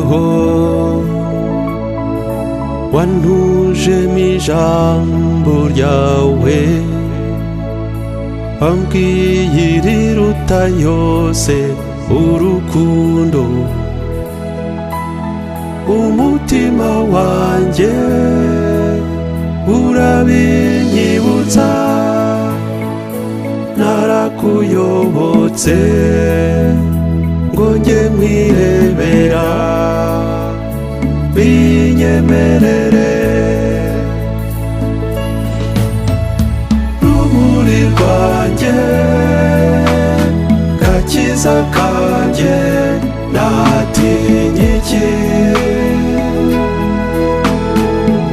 uhoraho wantujemo ijambo ryawe, wambwiye iriruta yose urukundo. Umutima wanjye urabinyibutsa, narakuyobotse ngo njye nkwirebera, binyemerere. Rumuri rwanjye, gakiza kanjye, natinye iki?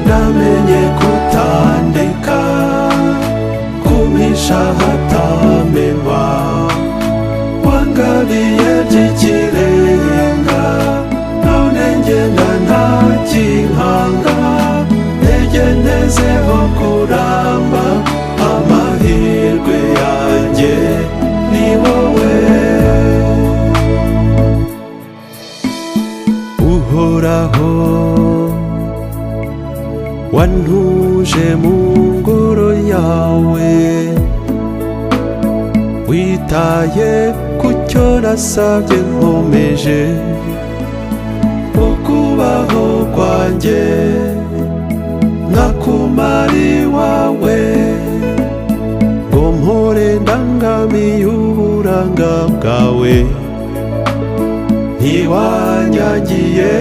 Namenye kutandeka, kumpisha hatamenwa, wangabiye by'ikirenga, none ngenda ntakinkanga, ntege ntezeho kuramba, amahirwe yanjye ni wowe. Uhoraho wantuje mu ngoro yawe, witaye ku cyo nasabye nkomeje ukubaho kwanjye, nkakumara iwawe, ngo mpore ndangamiye uburanga bwawe. Ntiwanyangiye,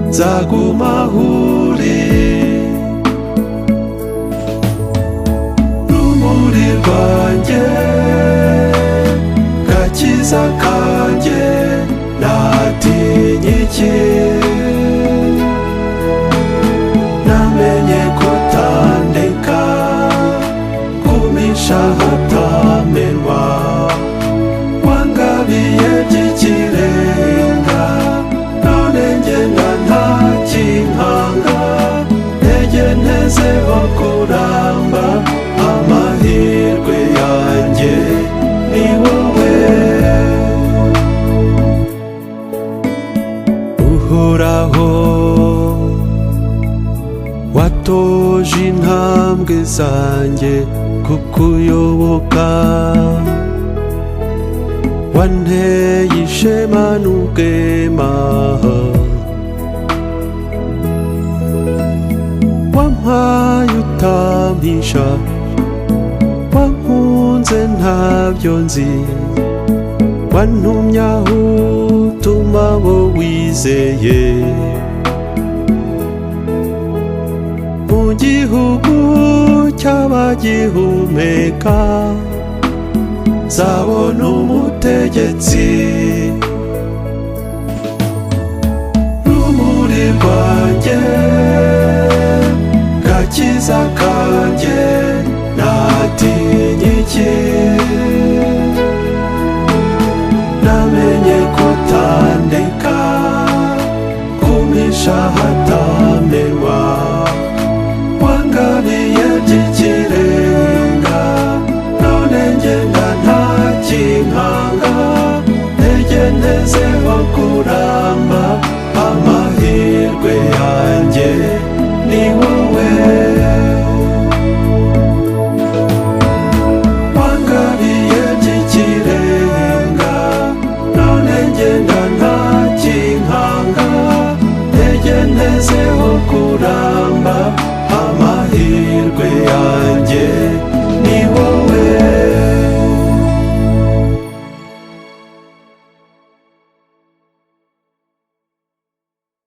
nzaguma aho uri. Rumuri rwanjye, gakiza kanjye, natinye iki? Namenye kutandeka, kumpisha hatamenwa, wangabiye by'ikirenga, none ngenda ntakinkanga, ntege ntezeho kuramba, amahirwe yanjye ni wowe. Uhoraho watoje intambwe zanjye kukuyoboka, wanteye ishema n'ubwema, wampaye utampisha, wankunze ntabyo nzi, wantumye aho utuma abo wizeye. Mu gihugu cy'abagihumeka, nzabona umutegetsi. Rumuri rwanjye, gakiza kanjye, natinye iki? Namenye kutandeka, kumpisha hatamenwa, wangabiye by'ikirenga, none ngenda ntakinkanga, ntege ntezeho kuramba.